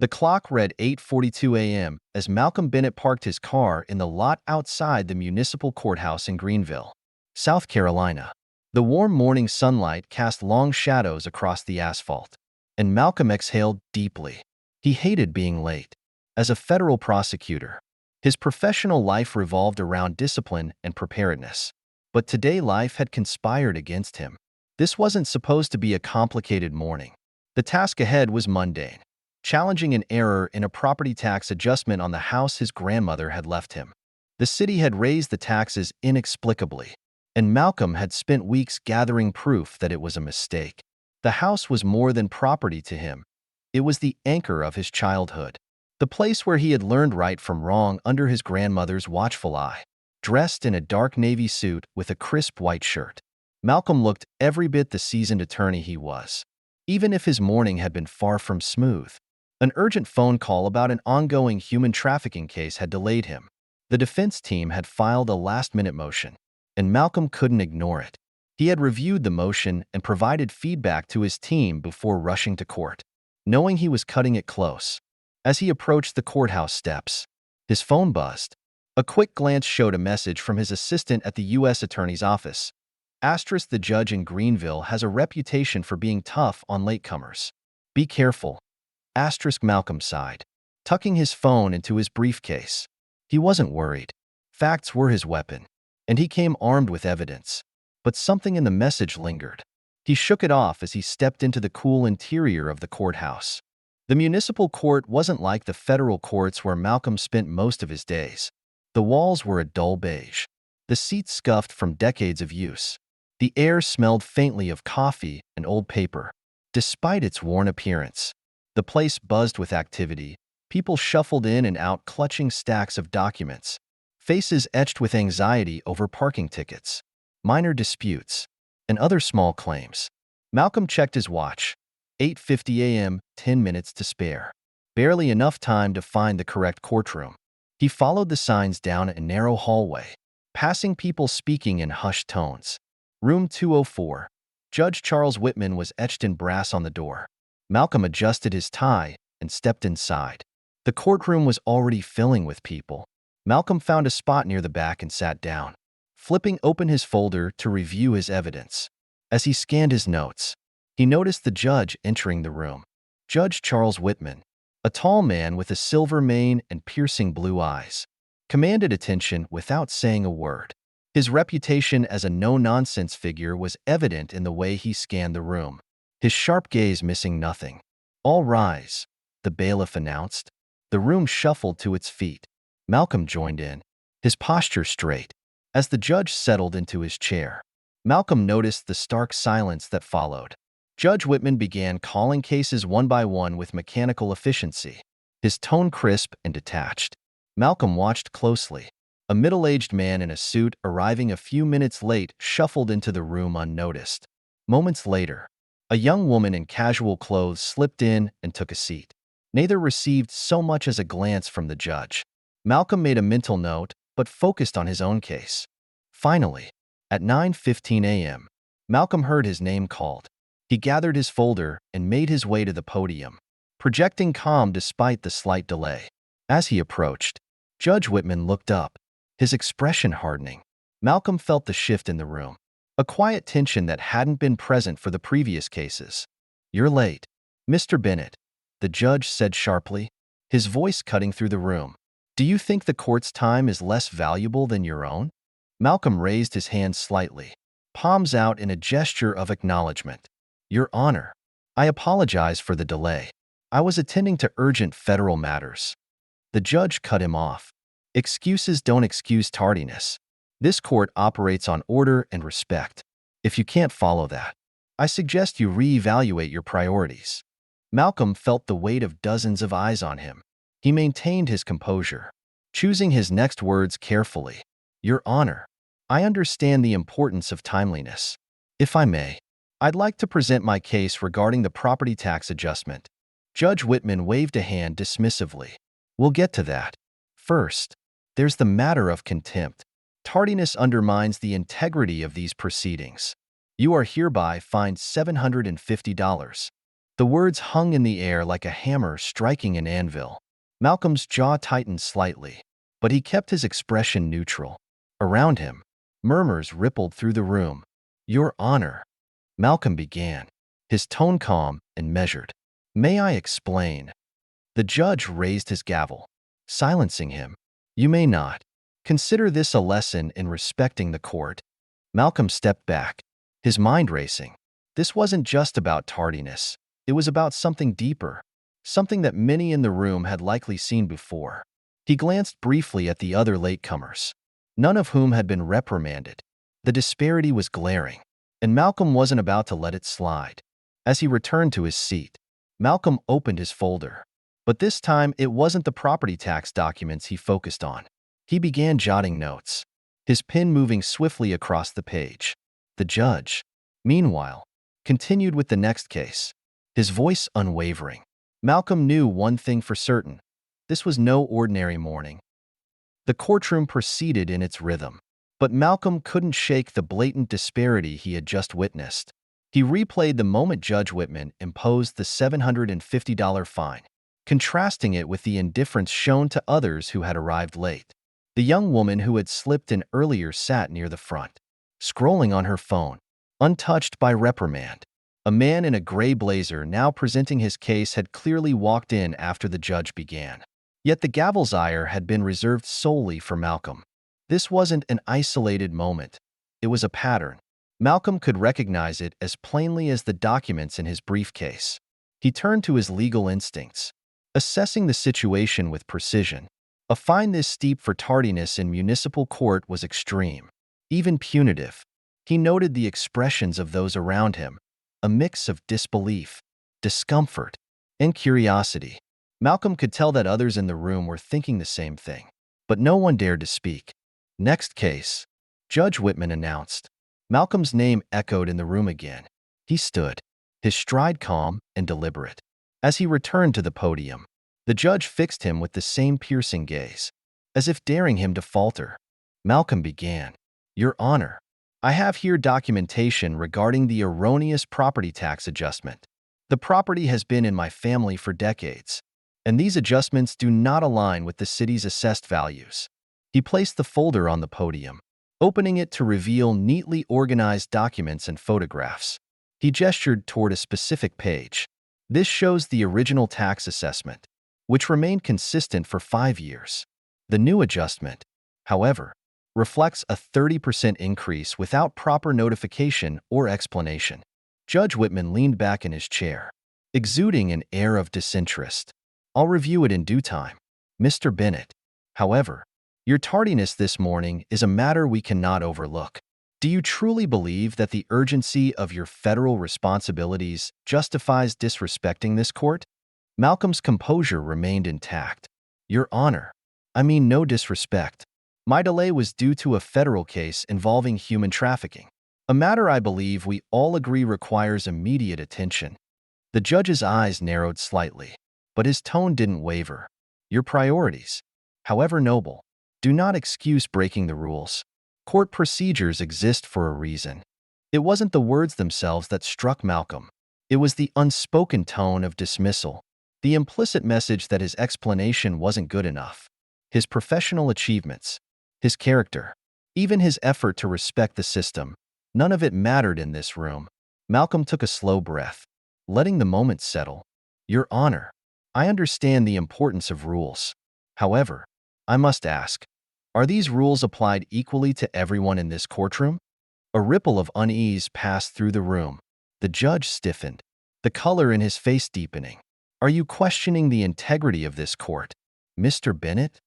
The clock read 8:42 a.m. as Malcolm Bennett parked his car in the lot outside the municipal courthouse in Greenville, South Carolina. The warm morning sunlight cast long shadows across the asphalt, and Malcolm exhaled deeply. He hated being late. As a federal prosecutor, his professional life revolved around discipline and preparedness. But today life had conspired against him. This wasn't supposed to be a complicated morning. The task ahead was mundane, challenging an error in a property tax adjustment on the house his grandmother had left him. The city had raised the taxes inexplicably, and Malcolm had spent weeks gathering proof that it was a mistake. The house was more than property to him. It was the anchor of his childhood, the place where he had learned right from wrong under his grandmother's watchful eye. Dressed in a dark navy suit with a crisp white shirt, Malcolm looked every bit the seasoned attorney he was, even if his morning had been far from smooth. An urgent phone call about an ongoing human trafficking case had delayed him. The defense team had filed a last-minute motion, and Malcolm couldn't ignore it. He had reviewed the motion and provided feedback to his team before rushing to court, knowing he was cutting it close. As he approached the courthouse steps, his phone buzzed. A quick glance showed a message from his assistant at the U.S. Attorney's Office. The judge in Greenville has a reputation for being tough on latecomers. Be careful. Malcolm sighed, tucking his phone into his briefcase. He wasn't worried. Facts were his weapon, and he came armed with evidence. But something in the message lingered. He shook it off as he stepped into the cool interior of the courthouse. The municipal court wasn't like the federal courts where Malcolm spent most of his days. The walls were a dull beige, the seats scuffed from decades of use. The air smelled faintly of coffee and old paper. Despite its worn appearance, the place buzzed with activity. People shuffled in and out clutching stacks of documents, faces etched with anxiety over parking tickets, minor disputes, and other small claims. Malcolm checked his watch. 8:50 a.m., 10 minutes to spare. Barely enough time to find the correct courtroom. He followed the signs down a narrow hallway, passing people speaking in hushed tones. Room 204. Judge Charles Whitman was etched in brass on the door. Malcolm adjusted his tie and stepped inside. The courtroom was already filling with people. Malcolm found a spot near the back and sat down, flipping open his folder to review his evidence. As he scanned his notes, he noticed the judge entering the room. Judge Charles Whitman, a tall man with a silver mane and piercing blue eyes, commanded attention without saying a word. His reputation as a no-nonsense figure was evident in the way he scanned the room, his sharp gaze missing nothing. "All rise," the bailiff announced. The room shuffled to its feet. Malcolm joined in, his posture straight. As the judge settled into his chair, Malcolm noticed the stark silence that followed. Judge Whitman began calling cases one by one with mechanical efficiency, his tone crisp and detached. Malcolm watched closely. A middle-aged man in a suit, arriving a few minutes late, shuffled into the room unnoticed. Moments later, a young woman in casual clothes slipped in and took a seat. Neither received so much as a glance from the judge. Malcolm made a mental note, but focused on his own case. Finally, at 9:15 a.m., Malcolm heard his name called. He gathered his folder and made his way to the podium, projecting calm despite the slight delay. As he approached, Judge Whitman looked up, his expression hardening. Malcolm felt the shift in the room, a quiet tension that hadn't been present for the previous cases. "You're late, Mr. Bennett," the judge said sharply, his voice cutting through the room. "Do you think the court's time is less valuable than your own?" Malcolm raised his hand slightly, palms out in a gesture of acknowledgement. "Your Honor, I apologize for the delay. I was attending to urgent federal matters." The judge cut him off. "Excuses don't excuse tardiness. This court operates on order and respect. If you can't follow that, I suggest you reevaluate your priorities." Malcolm felt the weight of dozens of eyes on him. He maintained his composure, choosing his next words carefully. "Your Honor, I understand the importance of timeliness. If I may, I'd like to present my case regarding the property tax adjustment." Judge Whitman waved a hand dismissively. "We'll get to that. First, there's the matter of contempt. Tardiness undermines the integrity of these proceedings. You are hereby fined $750. The words hung in the air like a hammer striking an anvil. Malcolm's jaw tightened slightly, but he kept his expression neutral. Around him, murmurs rippled through the room. "Your Honor," Malcolm began, his tone calm and measured. "May I explain?" The judge raised his gavel, silencing him. "You may not. Consider this a lesson in respecting the court." Malcolm stepped back, his mind racing. This wasn't just about tardiness. It was about something deeper, something that many in the room had likely seen before. He glanced briefly at the other latecomers, none of whom had been reprimanded. The disparity was glaring, and Malcolm wasn't about to let it slide. As he returned to his seat, Malcolm opened his folder. But this time, it wasn't the property tax documents he focused on. He began jotting notes, his pen moving swiftly across the page. The judge, meanwhile, continued with the next case, his voice unwavering. Malcolm knew one thing for certain. This was no ordinary morning. The courtroom proceeded in its rhythm, but Malcolm couldn't shake the blatant disparity he had just witnessed. He replayed the moment Judge Whitman imposed the $750 fine, contrasting it with the indifference shown to others who had arrived late. The young woman who had slipped in earlier sat near the front, scrolling on her phone, untouched by reprimand. A man in a gray blazer now presenting his case had clearly walked in after the judge began. Yet the gavel's ire had been reserved solely for Malcolm. This wasn't an isolated moment. It was a pattern. Malcolm could recognize it as plainly as the documents in his briefcase. He turned to his legal instincts, assessing the situation with precision. A fine this steep for tardiness in municipal court was extreme, even punitive. He noted the expressions of those around him, a mix of disbelief, discomfort, and curiosity. Malcolm could tell that others in the room were thinking the same thing, but no one dared to speak. "Next case," Judge Whitman announced. Malcolm's name echoed in the room again. He stood, his stride calm and deliberate. As he returned to the podium, the judge fixed him with the same piercing gaze, as if daring him to falter. Malcolm began, "Your Honor, I have here documentation regarding the erroneous property tax adjustment. The property has been in my family for decades, and these adjustments do not align with the city's assessed values." He placed the folder on the podium, opening it to reveal neatly organized documents and photographs. He gestured toward a specific page. "This shows the original tax assessment, which remained consistent for 5 years. The new adjustment, however, reflects a 30% increase without proper notification or explanation." Judge Whitman leaned back in his chair, exuding an air of disinterest. "I'll review it in due time, Mr. Bennett. However, your tardiness this morning is a matter we cannot overlook. Do you truly believe that the urgency of your federal responsibilities justifies disrespecting this court?" Malcolm's composure remained intact. "Your Honor, I mean no disrespect. My delay was due to a federal case involving human trafficking, a matter I believe we all agree requires immediate attention." The judge's eyes narrowed slightly, but his tone didn't waver. "Your priorities, however noble, do not excuse breaking the rules. Court procedures exist for a reason." It wasn't the words themselves that struck Malcolm. It was the unspoken tone of dismissal, the implicit message that his explanation wasn't good enough. His professional achievements, his character, even his effort to respect the system, none of it mattered in this room. Malcolm took a slow breath, letting the moment settle. "Your Honor, I understand the importance of rules. However, I must ask, are these rules applied equally to everyone in this courtroom?" A ripple of unease passed through the room. The judge stiffened, the color in his face deepening. "Are you questioning the integrity of this court, Mr. Bennett?"